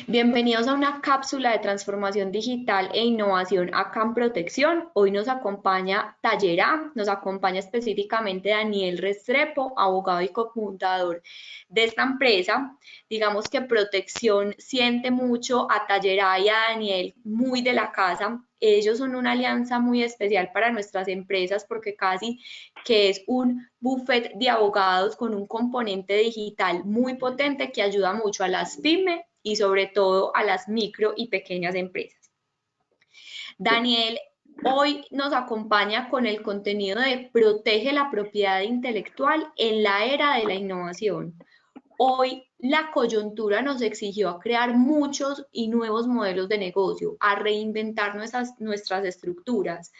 Bienvenidos a una cápsula de transformación digital e innovación acá en Protección. Hoy nos acompaña Tallerá, nos acompaña específicamente Daniel Restrepo, abogado y cofundador de esta empresa. Digamos que Protección siente mucho a Tallerá y a Daniel muy de la casa. Ellos son una alianza muy especial para nuestras empresas porque casi que es un buffet de abogados con un componente digital muy potente que ayuda mucho a las pymes y sobre todo a las micro y pequeñas empresas. Daniel hoy nos acompaña con el contenido de Protege la propiedad intelectual en la era de la innovación. Hoy la coyuntura nos exigió a crear muchos y nuevos modelos de negocio, a reinventar nuestras estructuras.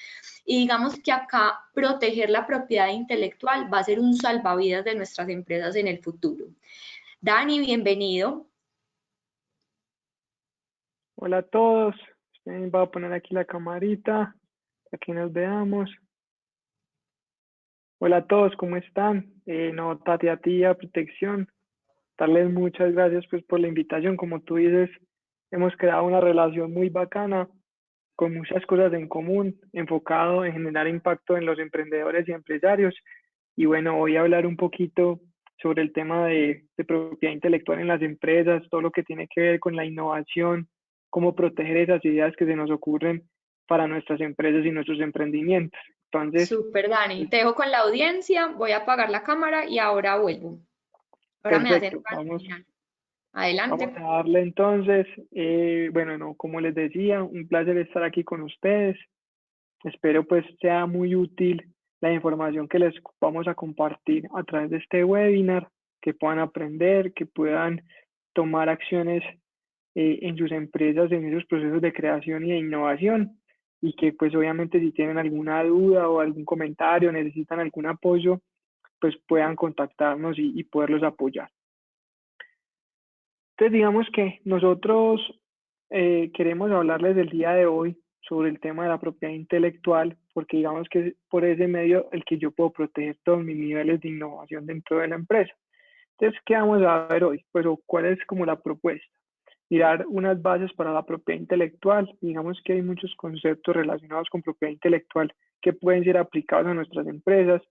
Y digamos que acá proteger la propiedad intelectual va a ser un salvavidas de nuestras empresas en el futuro. Dani, bienvenido. Hola a todos, voy a poner aquí la camarita para que nos veamos. Hola a todos, ¿cómo están? No, Tati, a ti, a Protección, darles muchas gracias pues por la invitación. Como tú dices, hemos creado una relación muy bacana, con muchas cosas en común, enfocado en generar impacto en los emprendedores y empresarios. Y bueno, voy a hablar un poquito sobre el tema de propiedad intelectual en las empresas, todo lo que tiene que ver con la innovación, cómo proteger esas ideas que se nos ocurren para nuestras empresas y nuestros emprendimientos. Entonces, Super Dani, pues, te dejo con la audiencia, voy a apagar la cámara y ahora vuelvo. Ahora me hacen perfecto, una vamos, señal. vamos Adelante. a darle entonces. Bueno, no, como les decía, un placer estar aquí con ustedes. Espero pues sea muy útil la información que les vamos a compartir a través de este webinar, que puedan aprender, que puedan tomar acciones en sus empresas, en esos procesos de creación y de innovación, y que pues obviamente si tienen alguna duda o algún comentario, necesitan algún apoyo, pues puedan contactarnos y poderlos apoyar. Entonces digamos que nosotros queremos hablarles del día de hoy sobre el tema de la propiedad intelectual, porque digamos que es por ese medio el que yo puedo proteger todos mis niveles de innovación dentro de la empresa. Entonces, ¿qué vamos a ver hoy? Pues, ¿cuál es como la propuesta? Mirar unas bases para la propiedad intelectual. Digamos que hay muchos conceptos relacionados con propiedad intelectual que pueden ser aplicados a nuestras empresas,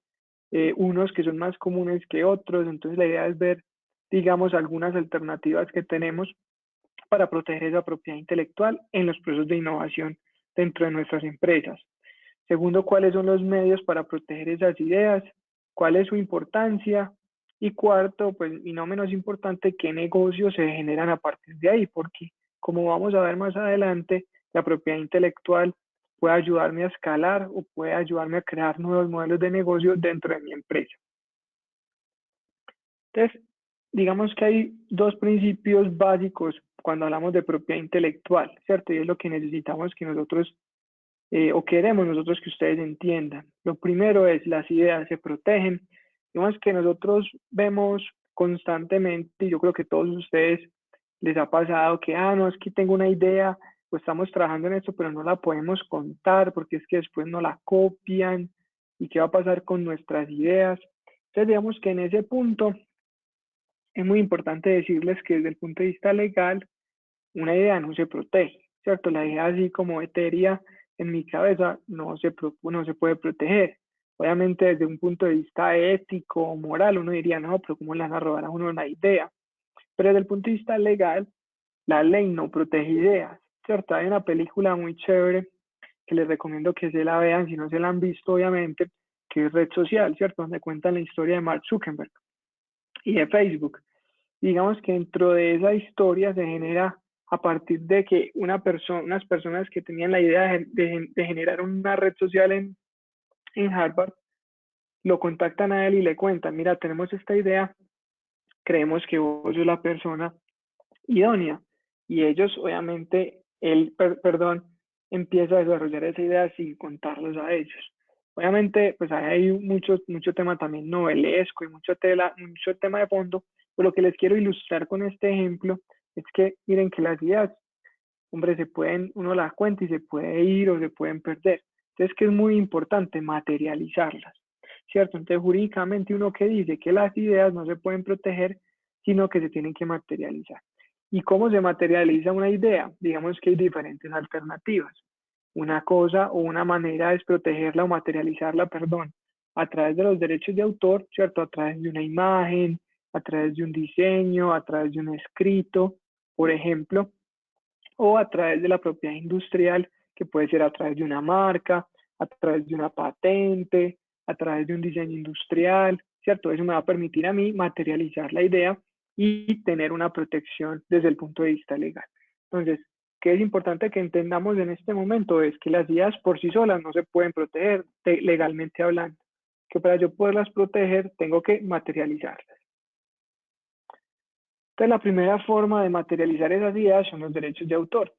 unos que son más comunes que otros. Entonces, la idea es ver, digamos, algunas alternativas que tenemos para proteger esa propiedad intelectual en los procesos de innovación dentro de nuestras empresas. Segundo, cuáles son los medios para proteger esas ideas, cuál es su importancia. Y cuarto, pues, y no menos importante, qué negocios se generan a partir de ahí, porque como vamos a ver más adelante, la propiedad intelectual puede ayudarme a escalar o puede ayudarme a crear nuevos modelos de negocio dentro de mi empresa. Entonces, digamos que hay dos principios básicos cuando hablamos de propiedad intelectual, ¿cierto? Y es lo que necesitamos que nosotros, o queremos nosotros que ustedes entiendan. Lo primero es las ideas se protegen. Digamos que nosotros vemos constantemente, y yo creo que a todos ustedes les ha pasado que, no, es que tengo una idea, pues estamos trabajando en esto, pero no la podemos contar porque es que después no la copian y qué va a pasar con nuestras ideas. Entonces, digamos que en ese punto es muy importante decirles que desde el punto de vista legal, una idea no se protege, ¿cierto? La idea así como etérea en mi cabeza no se puede proteger. Obviamente desde un punto de vista ético o moral uno diría, no, pero ¿cómo le van a robar a uno una idea? Pero desde el punto de vista legal, la ley no protege ideas, ¿cierto? Hay una película muy chévere que les recomiendo que se la vean, si no se la han visto, obviamente, que es Red Social, ¿cierto? Donde cuentan la historia de Mark Zuckerberg y de Facebook. Digamos que dentro de esa historia se genera a partir de que unas personas que tenían la idea de generar una red social en Harvard, lo contactan a él y le cuentan, mira, tenemos esta idea, creemos que vos sos la persona idónea. Y ellos, obviamente, perdón, empieza a desarrollar esa idea sin contarlos a ellos. Obviamente, pues hay mucho tema también novelesco y mucho tema de fondo, pero lo que les quiero ilustrar con este ejemplo es que miren que las ideas, hombre, uno las cuenta y se puede ir o se pueden perder. Entonces, que es muy importante materializarlas, ¿cierto? Entonces, jurídicamente uno que dice que las ideas no se pueden proteger, sino que se tienen que materializar. ¿Y cómo se materializa una idea? Digamos que hay diferentes alternativas. Una cosa o una manera es protegerla o materializarla, perdón, a través de los derechos de autor, ¿cierto? A través de una imagen, a través de un diseño, a través de un escrito, por ejemplo, o a través de la propiedad industrial, que puede ser a través de una marca, a través de una patente, a través de un diseño industrial, ¿cierto? Eso me va a permitir a mí materializar la idea y tener una protección desde el punto de vista legal. Entonces, ¿qué es importante que entendamos en este momento? Es que las ideas por sí solas no se pueden proteger legalmente hablando, que para yo poderlas proteger tengo que materializarlas. Entonces, la primera forma de materializar esas ideas son los derechos de autor.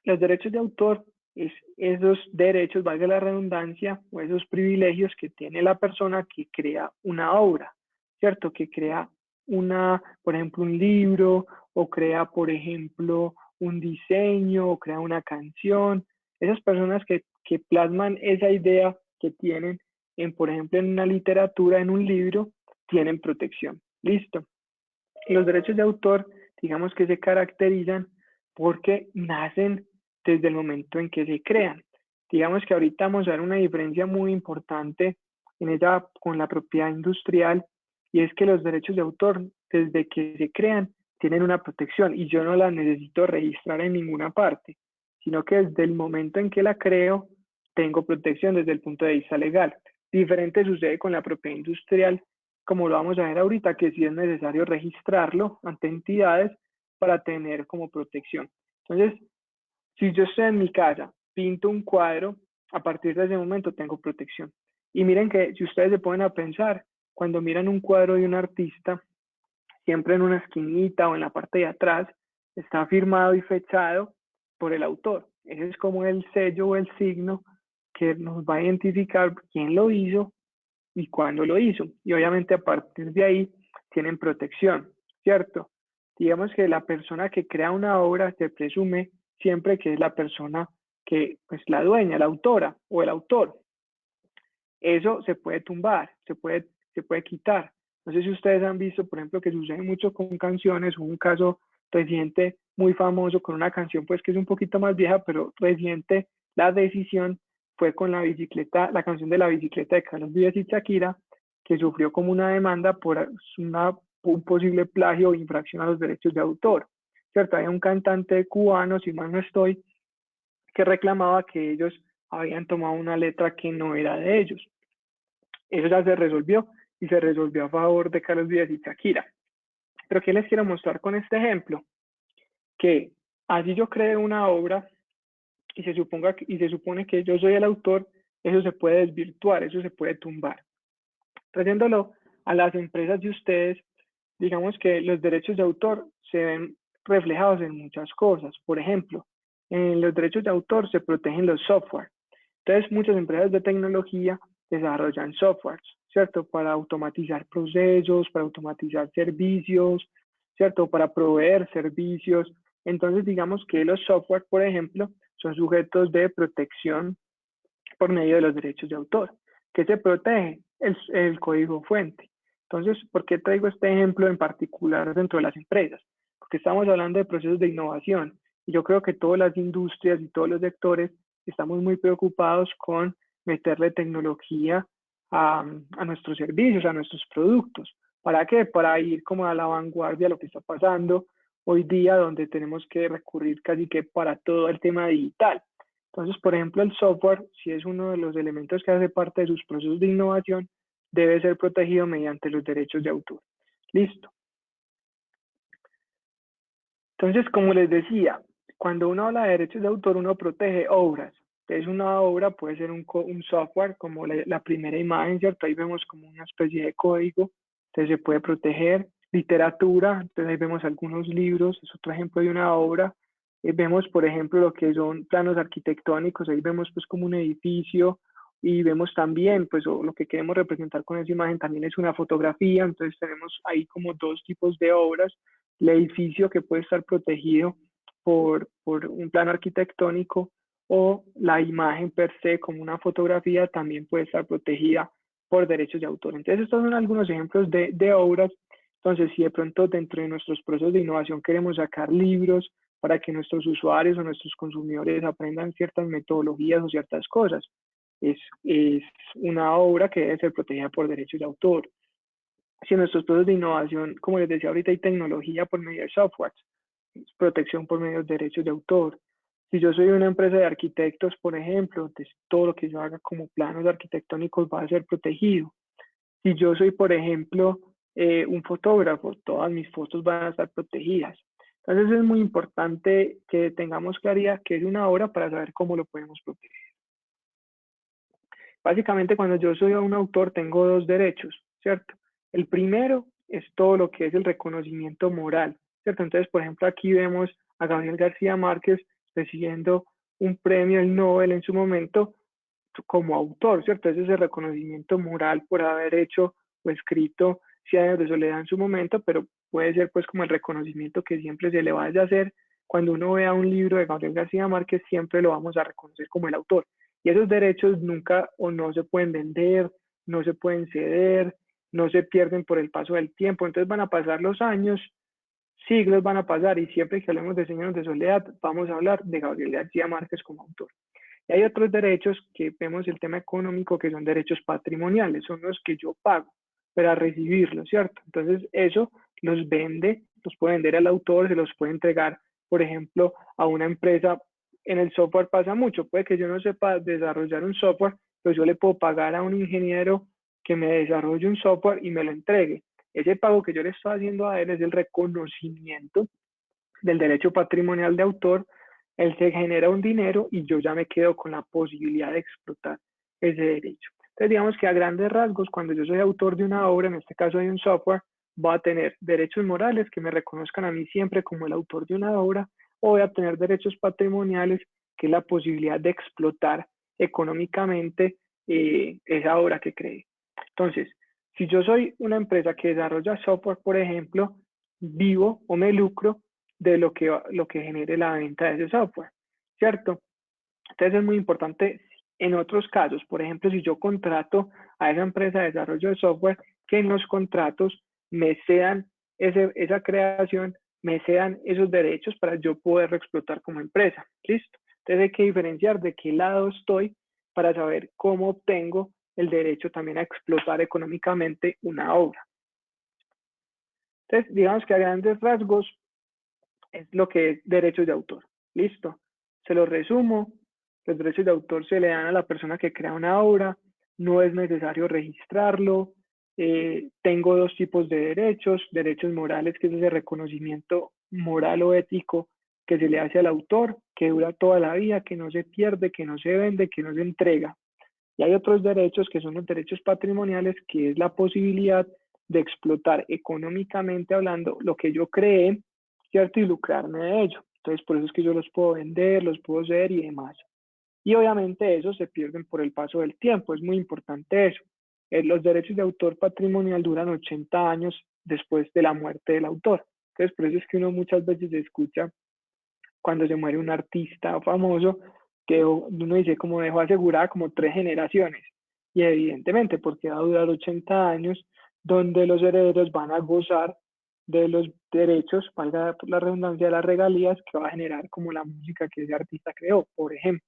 Los derechos de autor es esos derechos, valga la redundancia, o esos privilegios que tiene la persona que crea una obra, ¿cierto? Que crea por ejemplo, un libro, o crea, por ejemplo, un diseño, o crea una canción. Esas personas que plasman esa idea que tienen, por ejemplo, en una literatura, en un libro, tienen protección. Listo. Los derechos de autor, digamos que se caracterizan porque nacen desde el momento en que se crean. Digamos que ahorita vamos a ver una diferencia muy importante con la propiedad industrial, y es que los derechos de autor, desde que se crean, tienen una protección y yo no la necesito registrar en ninguna parte, sino que desde el momento en que la creo, tengo protección desde el punto de vista legal. Diferente sucede con la propiedad industrial, como lo vamos a ver ahorita, que sí es necesario registrarlo ante entidades para tener como protección. Entonces, si yo estoy en mi casa, pinto un cuadro, a partir de ese momento tengo protección. Y miren que si ustedes se ponen a pensar, cuando miran un cuadro de un artista, siempre en una esquinita o en la parte de atrás, está firmado y fechado por el autor. Ese es como el sello o el signo que nos va a identificar quién lo hizo y cuándo lo hizo. Y obviamente a partir de ahí tienen protección, ¿cierto? Digamos que la persona que crea una obra se presume siempre que es la persona que, pues la dueña, la autora o el autor. Eso se puede tumbar, se puede quitar. No sé si ustedes han visto, por ejemplo, que sucede mucho con canciones. Hubo un caso reciente muy famoso con una canción, pues que es un poquito más vieja, pero reciente. La decisión fue con la bicicleta, la canción de la bicicleta de Carlos Vives y Shakira, que sufrió como una demanda por un posible plagio o infracción a los derechos de autor. ¿Cierto? Hay un cantante cubano, si mal no estoy, que reclamaba que ellos habían tomado una letra que no era de ellos. Eso ya se resolvió y se resolvió a favor de Carlos Vives y Shakira. Pero ¿qué les quiero mostrar con este ejemplo? Que allí yo creé una obra y se supone que yo soy el autor, eso se puede desvirtuar, eso se puede tumbar. Trayéndolo a las empresas de ustedes, digamos que los derechos de autor se ven reflejados en muchas cosas. Por ejemplo, en los derechos de autor se protegen los software. Entonces, muchas empresas de tecnología desarrollan softwares, ¿cierto? Para automatizar procesos, para automatizar servicios, ¿cierto? Para proveer servicios. Entonces, digamos que los software, por ejemplo, son sujetos de protección por medio de los derechos de autor. ¿Qué se protege? El código fuente. Entonces, ¿por qué traigo este ejemplo en particular dentro de las empresas? Porque estamos hablando de procesos de innovación y yo creo que todas las industrias y todos los sectores estamos muy preocupados con meterle tecnología a nuestros servicios, a nuestros productos. ¿Para qué? Para ir como a la vanguardia de lo que está pasando hoy día, donde tenemos que recurrir casi que para todo el tema digital. Entonces, por ejemplo, el software, si es uno de los elementos que hace parte de sus procesos de innovación, debe ser protegido mediante los derechos de autor. Listo. Entonces, como les decía, cuando uno habla de derechos de autor, uno protege obras. Entonces, una obra puede ser un software, como la primera imagen, ¿cierto? Ahí vemos como una especie de código, entonces se puede proteger. Literatura, entonces ahí vemos algunos libros, es otro ejemplo de una obra. Vemos, por ejemplo, lo que son planos arquitectónicos, ahí vemos pues como un edificio, y vemos también, pues lo que queremos representar con esa imagen también es una fotografía. Entonces tenemos ahí como dos tipos de obras: el edificio, que puede estar protegido por un plano arquitectónico, o la imagen per se como una fotografía también puede estar protegida por derechos de autor. Entonces estos son algunos ejemplos de obras. Entonces, si de pronto dentro de nuestros procesos de innovación queremos sacar libros para que nuestros usuarios o nuestros consumidores aprendan ciertas metodologías o ciertas cosas, es una obra que debe ser protegida por derechos de autor. Si en nuestros procesos de innovación, como les decía ahorita, hay tecnología por medio de software, protección por medio de derechos de autor. Si yo soy una empresa de arquitectos, por ejemplo, entonces todo lo que yo haga como planos arquitectónicos va a ser protegido. Si yo soy, por ejemplo, un fotógrafo, todas mis fotos van a estar protegidas. Entonces es muy importante que tengamos claridad que es una obra para saber cómo lo podemos proteger. Básicamente, cuando yo soy un autor, tengo dos derechos, ¿cierto? El primero es todo lo que es el reconocimiento moral, ¿cierto? Entonces, por ejemplo, aquí vemos a Gabriel García Márquez recibiendo un premio, el Nobel en su momento, como autor, ¿cierto? Ese es el reconocimiento moral por haber hecho o escrito 100 años de soledad en su momento, pero puede ser pues como el reconocimiento que siempre se le vaya a hacer. Cuando uno vea un libro de Gabriel García Márquez, siempre lo vamos a reconocer como el autor. Y esos derechos nunca o no se pueden vender, no se pueden ceder, no se pierden por el paso del tiempo. Entonces van a pasar los años, siglos van a pasar y siempre que hablemos de 100 años de soledad, vamos a hablar de Gabriel García Márquez como autor. Y hay otros derechos que vemos el tema económico que son derechos patrimoniales, son los que yo pago para recibirlos, ¿cierto? Entonces eso los vende, los puede vender al autor, se los puede entregar, por ejemplo, a una empresa. En el software pasa mucho, puede que yo no sepa desarrollar un software, pero yo le puedo pagar a un ingeniero que me desarrolle un software y me lo entregue. Ese pago que yo le estoy haciendo a él es el reconocimiento del derecho patrimonial de autor. Él se genera un dinero y yo ya me quedo con la posibilidad de explotar ese derecho. Entonces, digamos que a grandes rasgos, cuando yo soy autor de una obra, en este caso de un software, voy a tener derechos morales que me reconozcan a mí siempre como el autor de una obra, o voy a tener derechos patrimoniales, que es la posibilidad de explotar económicamente esa obra que creé. Entonces, si yo soy una empresa que desarrolla software, por ejemplo, vivo o me lucro de lo que genere la venta de ese software, ¿cierto? Entonces es muy importante en otros casos, por ejemplo, si yo contrato a esa empresa de desarrollo de software, que en los contratos me cedan esa creación, me cedan esos derechos para yo poderlo explotar como empresa, ¿listo? Entonces hay que diferenciar de qué lado estoy para saber cómo obtengo el derecho también a explotar económicamente una obra. Entonces, digamos que a grandes rasgos, es lo que es derechos de autor. Listo. Se lo resumo. Los derechos de autor se le dan a la persona que crea una obra. No es necesario registrarlo. Tengo dos tipos de derechos. Derechos morales, que es ese reconocimiento moral o ético que se le hace al autor, que dura toda la vida, que no se pierde, que no se vende, que no se entrega. Y hay otros derechos que son los derechos patrimoniales, que es la posibilidad de explotar económicamente hablando lo que yo creé, ¿cierto? Y lucrarme de ello. Entonces, por eso es que yo los puedo vender, los puedo ceder y demás. Y obviamente esos se pierden por el paso del tiempo, es muy importante eso. Los derechos de autor patrimonial duran 80 años después de la muerte del autor. Entonces, por eso es que uno muchas veces escucha cuando se muere un artista famoso, que uno dice como dejó asegurada como 3 generaciones. Y evidentemente, porque va a durar 80 años, donde los herederos van a gozar de los derechos, valga la redundancia, de las regalías que va a generar como la música que ese artista creó, por ejemplo.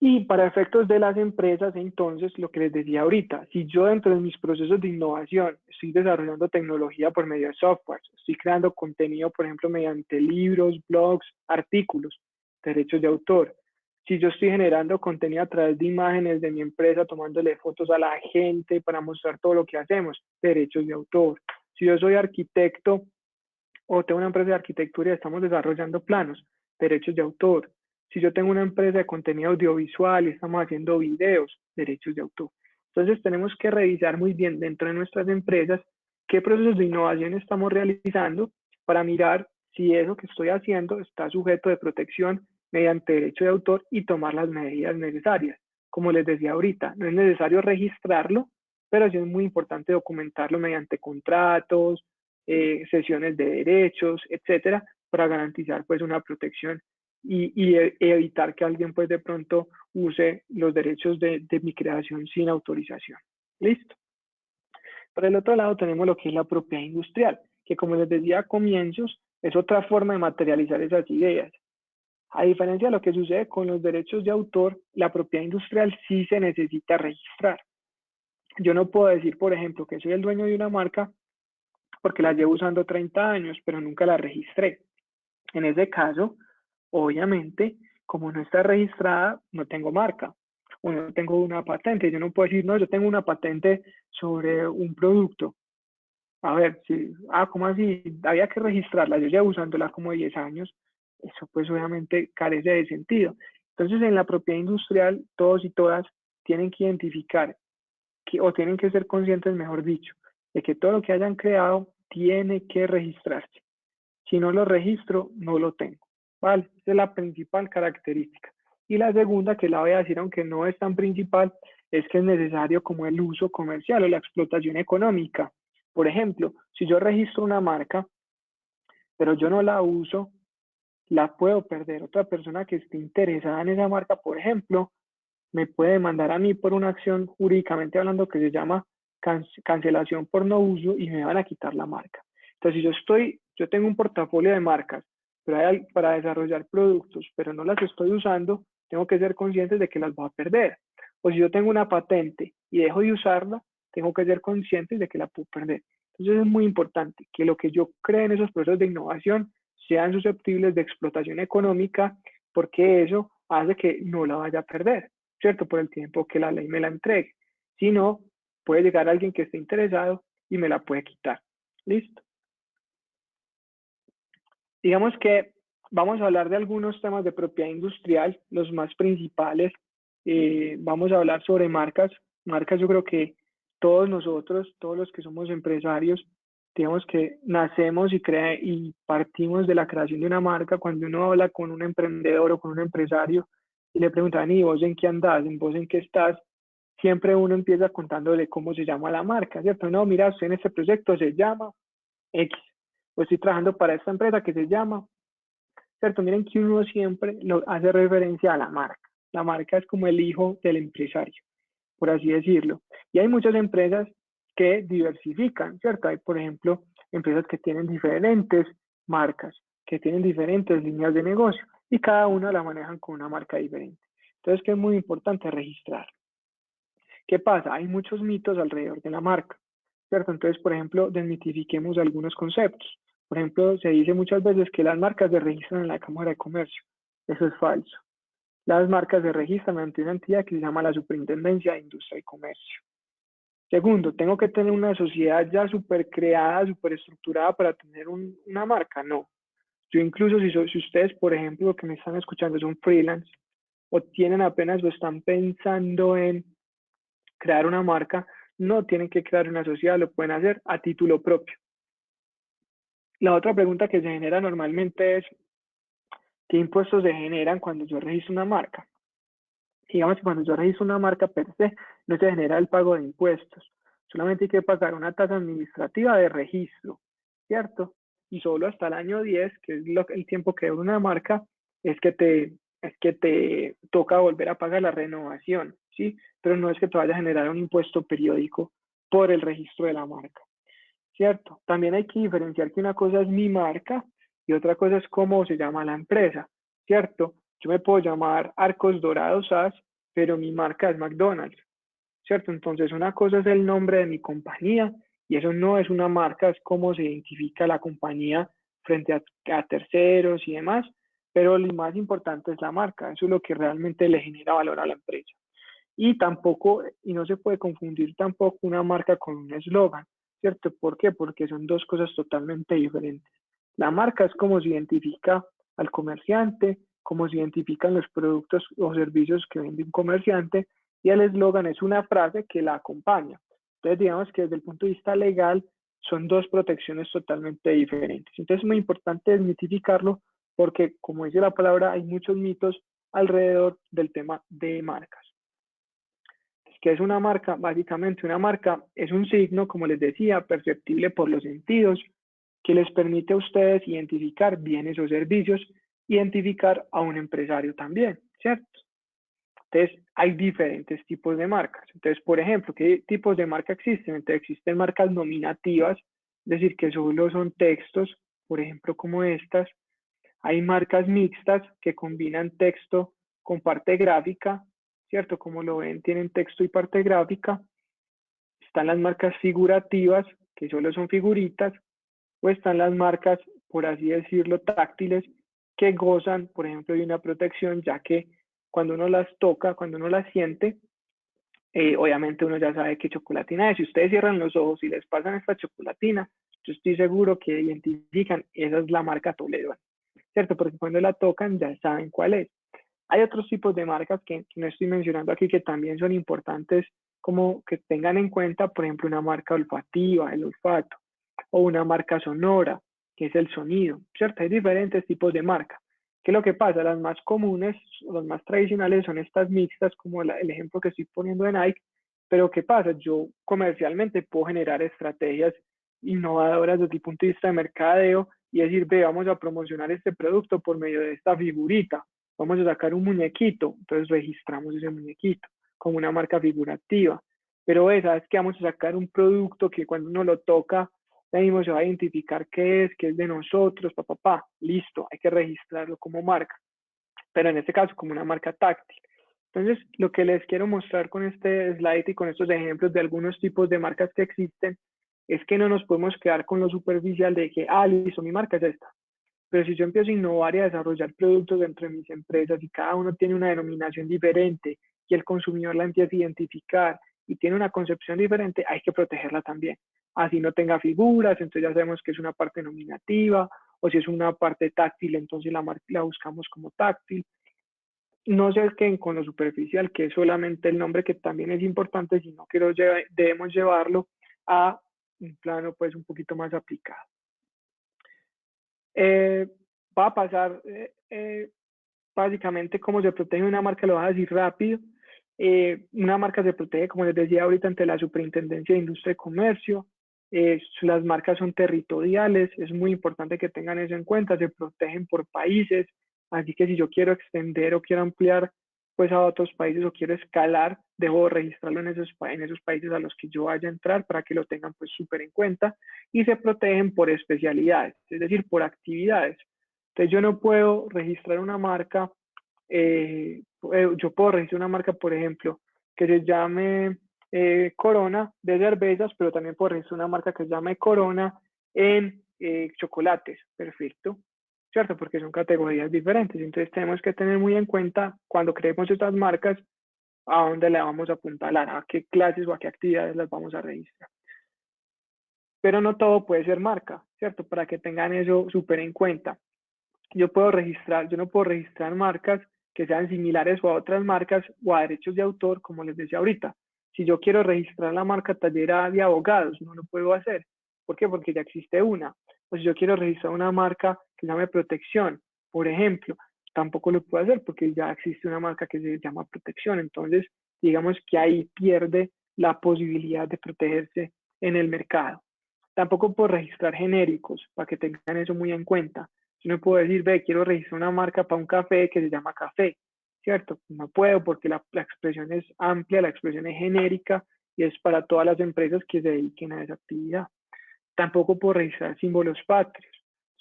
Y para efectos de las empresas, entonces, lo que les decía ahorita, si yo dentro de mis procesos de innovación estoy desarrollando tecnología por medio de software, estoy creando contenido, por ejemplo, mediante libros, blogs, artículos, derechos de autor. Si yo estoy generando contenido a través de imágenes de mi empresa, tomándole fotos a la gente para mostrar todo lo que hacemos, derechos de autor. Si yo soy arquitecto o tengo una empresa de arquitectura y estamos desarrollando planos, derechos de autor. Si yo tengo una empresa de contenido audiovisual y estamos haciendo videos, derechos de autor. Entonces tenemos que revisar muy bien dentro de nuestras empresas qué procesos de innovación estamos realizando para mirar si eso que estoy haciendo está sujeto de protección mediante derecho de autor y tomar las medidas necesarias. Como les decía ahorita, no es necesario registrarlo, pero sí es muy importante documentarlo mediante contratos, sesiones de derechos, etcétera, para garantizar pues una protección y evitar que alguien pues de pronto use los derechos de mi creación sin autorización. ¿Listo? Por el otro lado tenemos lo que es la propiedad industrial, que como les decía a comienzos, es otra forma de materializar esas ideas. A diferencia de lo que sucede con los derechos de autor, la propiedad industrial sí se necesita registrar. Yo no puedo decir, por ejemplo, que soy el dueño de una marca porque la llevo usando 30 años, pero nunca la registré. En ese caso, obviamente, como no está registrada, no tengo marca o no tengo una patente. Yo no puedo decir, no, yo tengo una patente sobre un producto. A ver, si, ¿cómo así? Había que registrarla, yo llevo usándola como 10 años. Eso pues obviamente carece de sentido. Entonces, en la propiedad industrial, todos y todas tienen que identificar o tienen que ser conscientes, mejor dicho, de que todo lo que hayan creado tiene que registrarse. Si no lo registro, no lo tengo. ¿Vale? Esa es la principal característica. Y la segunda, que la voy a decir, aunque no es tan principal, es que es necesario como el uso comercial o la explotación económica. Por ejemplo, si yo registro una marca, pero yo no la uso, la puedo perder. Otra persona que esté interesada en esa marca, por ejemplo, me puede demandar a mí por una acción jurídicamente hablando que se llama cancelación por no uso y me van a quitar la marca. Entonces, si yo tengo un portafolio de marcas para desarrollar productos, pero no las estoy usando, tengo que ser consciente de que las voy a perder. O si yo tengo una patente y dejo de usarla, tengo que ser consciente de que la puedo perder. Entonces es muy importante que lo que yo cree en esos procesos de innovación sean susceptibles de explotación económica, porque eso hace que no la vaya a perder, ¿cierto? Por el tiempo que la ley me la entregue. Si no, puede llegar alguien que esté interesado y me la puede quitar. ¿Listo? Digamos que vamos a hablar de algunos temas de propiedad industrial, los más principales. Vamos a hablar sobre marcas. Marcas, yo creo que todos nosotros, todos los que somos empresarios, digamos que nacemos y partimos de la creación de una marca. Cuando uno habla con un emprendedor o con un empresario y le preguntan, ¿y vos en qué andás? ¿En vos en qué estás? Siempre uno empieza contándole cómo se llama la marca, ¿cierto? No, mira, estoy en este proyecto, se llama X. O estoy trabajando para esta empresa que se llama, ¿cierto? Miren que uno siempre lo hace referencia a la marca. La marca es como el hijo del empresario, por así decirlo. Y hay muchas empresas que diversifican, ¿cierto? Hay, por ejemplo, empresas que tienen diferentes marcas, que tienen diferentes líneas de negocio y cada una la manejan con una marca diferente. Entonces, que es muy importante registrar. ¿Qué pasa? Hay muchos mitos alrededor de la marca, ¿cierto? Entonces, por ejemplo, desmitifiquemos algunos conceptos. Por ejemplo, se dice muchas veces que las marcas se registran en la Cámara de Comercio. Eso es falso. Las marcas se registran ante una entidad que se llama la Superintendencia de Industria y Comercio. Segundo, ¿tengo que tener una sociedad ya súper creada, súper estructurada para tener una marca? No. Yo incluso si ustedes, por ejemplo, que me están escuchando son freelance o tienen apenas o están pensando en crear una marca, no tienen que crear una sociedad, lo pueden hacer a título propio. La otra pregunta que se genera normalmente es, ¿qué impuestos se generan cuando yo registro una marca? Digamos que cuando yo registro una marca per se, no se genera el pago de impuestos. Solamente hay que pagar una tasa administrativa de registro, ¿cierto? Y solo hasta el año 10, que es el tiempo que dura una marca, es que te toca volver a pagar la renovación, ¿sí? Pero no es que te vaya a generar un impuesto periódico por el registro de la marca, ¿cierto? También hay que diferenciar que una cosa es mi marca y otra cosa es cómo se llama la empresa, ¿cierto? Yo me puedo llamar Arcos Dorados SAS, pero mi marca es McDonald's, ¿cierto? Entonces una cosa es el nombre de mi compañía y eso no es una marca, es cómo se identifica la compañía frente a terceros y demás, pero lo más importante es la marca, eso es lo que realmente le genera valor a la empresa. Y tampoco, y no se puede confundir tampoco una marca con un eslogan, ¿cierto? ¿Por qué? Porque son dos cosas totalmente diferentes. La marca es como se identifica al comerciante, cómo se identifican los productos o servicios que vende un comerciante, y el eslogan es una frase que la acompaña. Entonces, digamos que desde el punto de vista legal, son dos protecciones totalmente diferentes. Entonces, es muy importante desmitificarlo porque, como dice la palabra, hay muchos mitos alrededor del tema de marcas. ¿Qué es una marca? Básicamente, una marca es un signo, como les decía, perceptible por los sentidos, que les permite a ustedes identificar bienes o servicios, identificar a un empresario también, ¿cierto? Entonces, hay diferentes tipos de marcas. Entonces, por ejemplo, ¿qué tipos de marca existen? Entonces, existen marcas nominativas, es decir, que solo son textos, por ejemplo, como estas. Hay marcas mixtas que combinan texto con parte gráfica, ¿cierto? Como lo ven, tienen texto y parte gráfica. Están las marcas figurativas, que solo son figuritas, o están las marcas, por así decirlo, táctiles, que gozan, por ejemplo, de una protección, ya que cuando uno las toca, cuando uno las siente, obviamente uno ya sabe qué chocolatina es. Si ustedes cierran los ojos y les pasan esta chocolatina, yo estoy seguro que identifican, esa es la marca Toledo, ¿cierto? Porque cuando la tocan ya saben cuál es. Hay otros tipos de marcas que no estoy mencionando aquí que también son importantes como que tengan en cuenta, por ejemplo, una marca olfativa, el olfato, o una marca sonora, que es el sonido, ¿cierto? Hay diferentes tipos de marca. ¿Qué es lo que pasa? Las más comunes, las más tradicionales son estas mixtas, como el ejemplo que estoy poniendo de Nike, pero ¿qué pasa? Yo comercialmente puedo generar estrategias innovadoras desde el punto de vista de mercadeo y decir, ve, vamos a promocionar este producto por medio de esta figurita, vamos a sacar un muñequito, entonces registramos ese muñequito como una marca figurativa. Pero sabes que vamos a sacar un producto que cuando uno lo toca, ahí mismo se va a identificar qué es de nosotros, listo, hay que registrarlo como marca, pero en este caso como una marca táctil. Entonces, lo que les quiero mostrar con este slide y con estos ejemplos de algunos tipos de marcas que existen, es que no nos podemos quedar con lo superficial de que, listo, mi marca es esta. Pero si yo empiezo a innovar y a desarrollar productos dentro de mis empresas y cada uno tiene una denominación diferente y el consumidor la empieza a identificar y tiene una concepción diferente, hay que protegerla también. Así no tenga figuras, entonces ya sabemos que es una parte nominativa, o si es una parte táctil, entonces la buscamos como táctil. No se queden con lo superficial, que es solamente el nombre, que también es importante, sino que debemos llevarlo a un plano pues un poquito más aplicado. Va a pasar básicamente cómo se protege una marca, lo voy a decir rápido. Una marca se protege, como les decía ahorita, ante la Superintendencia de Industria y Comercio. Las marcas son territoriales, es muy importante que tengan eso en cuenta, se protegen por países, así que si yo quiero extender o quiero ampliar pues a otros países o quiero escalar, debo registrarlo en esos países a los que yo vaya a entrar para que lo tengan pues súper en cuenta, y se protegen por especialidades, es decir, por actividades. Entonces yo no puedo registrar una marca, yo puedo registrar una marca, por ejemplo, que se llame Corona de cervezas, pero también puedo registrar una marca que se llame Corona en chocolates, perfecto, ¿cierto? Porque son categorías diferentes. Entonces tenemos que tener muy en cuenta cuando creemos estas marcas, a dónde le vamos a apuntalar, a qué clases o a qué actividades las vamos a registrar. Pero no todo puede ser marca, ¿cierto? Para que tengan eso súper en cuenta. Yo no puedo registrar marcas que sean similares o a otras marcas o a derechos de autor, como les decía ahorita. Si yo quiero registrar la marca Tallera de Abogados, no lo puedo hacer. ¿Por qué? Porque ya existe una. O si yo quiero registrar una marca que se llame Protección, por ejemplo, tampoco lo puedo hacer porque ya existe una marca que se llama Protección. Entonces, digamos que ahí pierde la posibilidad de protegerse en el mercado. Tampoco puedo registrar genéricos, para que tengan eso muy en cuenta. Yo no puedo decir, ve, quiero registrar una marca para un café que se llama café, ¿cierto? No puedo porque la expresión es amplia, la expresión es genérica y es para todas las empresas que se dediquen a esa actividad. Tampoco puedo registrar símbolos patrios.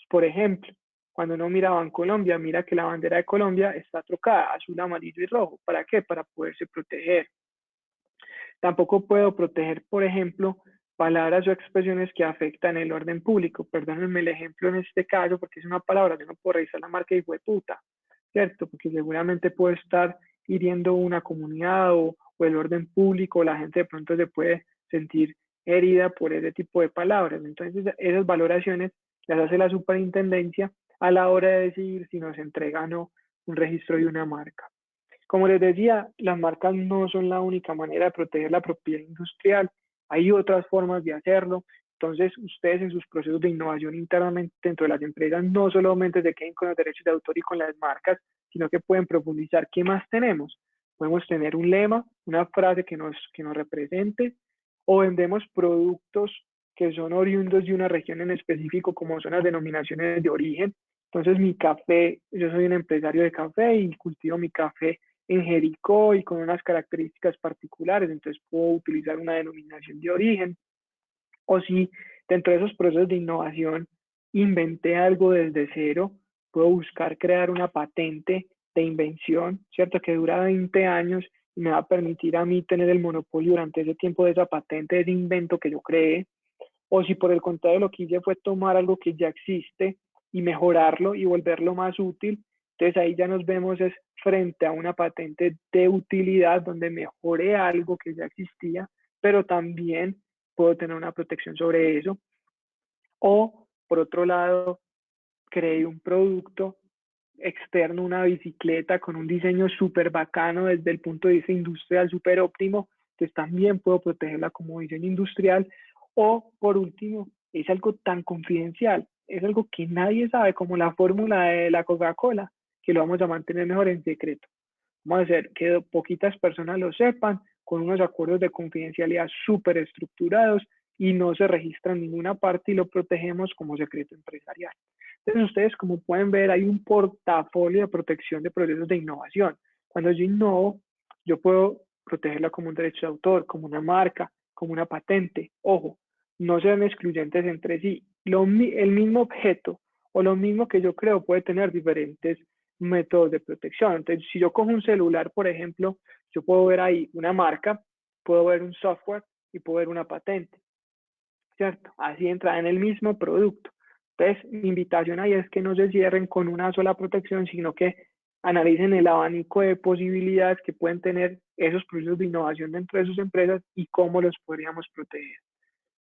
Por ejemplo, cuando uno mira Bancolombia, mira que la bandera de Colombia está trocada, azul, amarillo y rojo. ¿Para qué? Para poderse proteger. Tampoco puedo proteger, por ejemplo, palabras o expresiones que afectan el orden público. Perdónenme el ejemplo en este caso porque es una palabra, yo no puedo revisar la marca de puta, ¿cierto? Porque seguramente puedo estar hiriendo una comunidad o el orden público, la gente de pronto se puede sentir herida por ese tipo de palabras. Entonces, esas valoraciones las hace la superintendencia a la hora de decidir si nos entrega o no un registro de una marca. Como les decía, las marcas no son la única manera de proteger la propiedad industrial. Hay otras formas de hacerlo. Entonces, ustedes en sus procesos de innovación internamente dentro de las empresas no solamente se queden con los derechos de autor y con las marcas, sino que pueden profundizar. ¿Qué más tenemos? Podemos tener un lema, una frase que nos represente, o vendemos productos que son oriundos de una región en específico, como son las denominaciones de origen. Entonces, mi café, yo soy un empresario de café y cultivo mi café en Jericó y con unas características particulares, entonces puedo utilizar una denominación de origen. O si dentro de esos procesos de innovación inventé algo desde cero, puedo buscar crear una patente de invención, ¿cierto? Que dura 20 años y me va a permitir a mí tener el monopolio durante ese tiempo de esa patente, de ese invento que yo creé. O si por el contrario lo que hice fue tomar algo que ya existe y mejorarlo y volverlo más útil, entonces ahí ya nos vemos es frente a una patente de utilidad donde mejoré algo que ya existía, pero también puedo tener una protección sobre eso. O por otro lado, creé un producto externo, una bicicleta con un diseño súper bacano desde el punto de vista industrial, súper óptimo, entonces también puedo protegerla como diseño industrial. O por último, es algo tan confidencial, es algo que nadie sabe, como la fórmula de la Coca-Cola, que lo vamos a mantener mejor en secreto. Vamos a hacer que poquitas personas lo sepan, con unos acuerdos de confidencialidad súper estructurados y no se registra en ninguna parte y lo protegemos como secreto empresarial. Entonces ustedes, como pueden ver, hay un portafolio de protección de procesos de innovación. Cuando yo innovo, yo puedo protegerla como un derecho de autor, como una marca, como una patente. Ojo, no sean excluyentes entre sí. El mismo objeto o lo mismo que yo creo puede tener diferentes métodos de protección. Entonces, si yo cojo un celular, por ejemplo, yo puedo ver ahí una marca, puedo ver un software y puedo ver una patente, ¿cierto? Así entra en el mismo producto. Entonces, mi invitación ahí es que no se cierren con una sola protección, sino que analicen el abanico de posibilidades que pueden tener esos procesos de innovación dentro de sus empresas y cómo los podríamos proteger.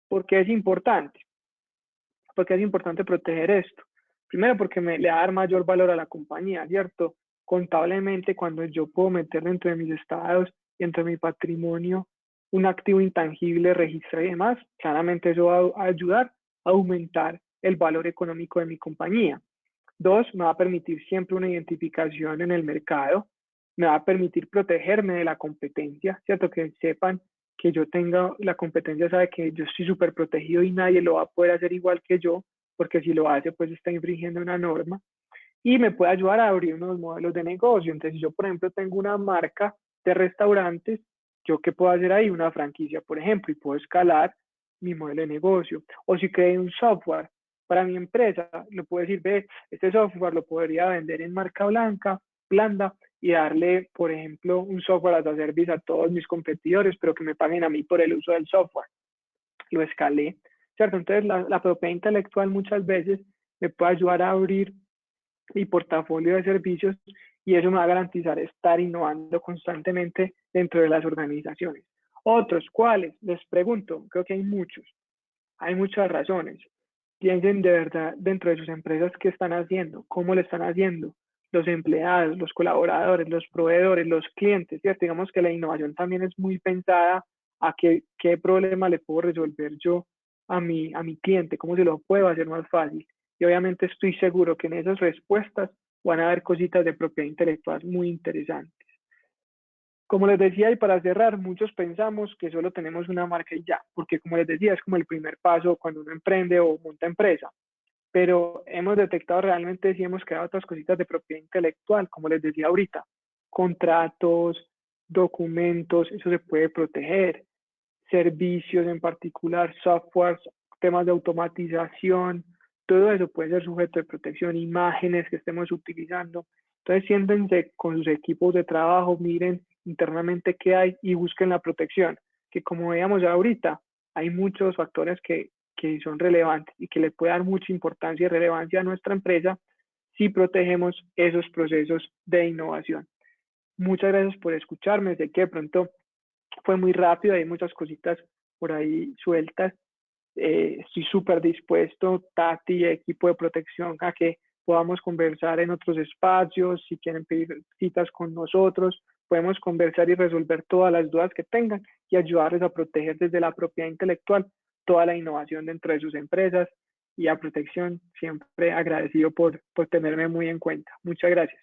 ¿Por qué es importante? Porque es importante proteger esto. Primero, porque le va a dar mayor valor a la compañía, ¿cierto? Contablemente, cuando yo puedo meter dentro de mis estados y dentro de mi patrimonio un activo intangible, registrado y demás, claramente eso va a ayudar a aumentar el valor económico de mi compañía. Dos, me va a permitir siempre una identificación en el mercado, me va a permitir protegerme de la competencia, ¿cierto? Que sepan que yo tenga, la competencia sabe que yo estoy súper protegido y nadie lo va a poder hacer igual que yo, porque si lo hace, pues está infringiendo una norma. Y me puede ayudar a abrir unos modelos de negocio. Entonces, si yo, por ejemplo, tengo una marca de restaurantes, ¿yo qué puedo hacer ahí? Una franquicia, por ejemplo, y puedo escalar mi modelo de negocio. O si creé un software para mi empresa, lo puedo decir, ve, este software lo podría vender en marca blanca, blanda, y darle, por ejemplo, un software as a service a todos mis competidores, pero que me paguen a mí por el uso del software. Lo escalé, ¿cierto? Entonces, la propiedad intelectual muchas veces me puede ayudar a abrir mi portafolio de servicios y eso me va a garantizar estar innovando constantemente dentro de las organizaciones. Otros, ¿cuáles? Les pregunto, creo que hay muchas razones. Piensen de verdad dentro de sus empresas qué están haciendo, cómo lo están haciendo, los empleados, los colaboradores, los proveedores, los clientes, ¿cierto? Digamos que la innovación también es muy pensada a qué problema le puedo resolver yo a mi cliente, cómo se lo puedo hacer más fácil. Y obviamente estoy seguro que en esas respuestas van a haber cositas de propiedad intelectual muy interesantes. Como les decía, y para cerrar, muchos pensamos que solo tenemos una marca y ya, porque como les decía, es como el primer paso cuando uno emprende o monta empresa. Pero hemos detectado realmente si hemos creado otras cositas de propiedad intelectual, como les decía ahorita, contratos, documentos, eso se puede proteger, servicios en particular, softwares, temas de automatización, todo eso puede ser sujeto de protección, imágenes que estemos utilizando. Entonces, siéntense con sus equipos de trabajo, miren internamente qué hay y busquen la protección, que como veíamos ahorita, hay muchos factores que son relevantes y que le puede dar mucha importancia y relevancia a nuestra empresa si protegemos esos procesos de innovación. Muchas gracias por escucharme, sé que de pronto fue muy rápido, hay muchas cositas por ahí sueltas. Estoy súper dispuesto, Tati, equipo de protección, a que podamos conversar en otros espacios, si quieren pedir citas con nosotros, podemos conversar y resolver todas las dudas que tengan y ayudarles a proteger desde la propiedad intelectual toda la innovación dentro de sus empresas y a protección, siempre agradecido por tenerme muy en cuenta. Muchas gracias.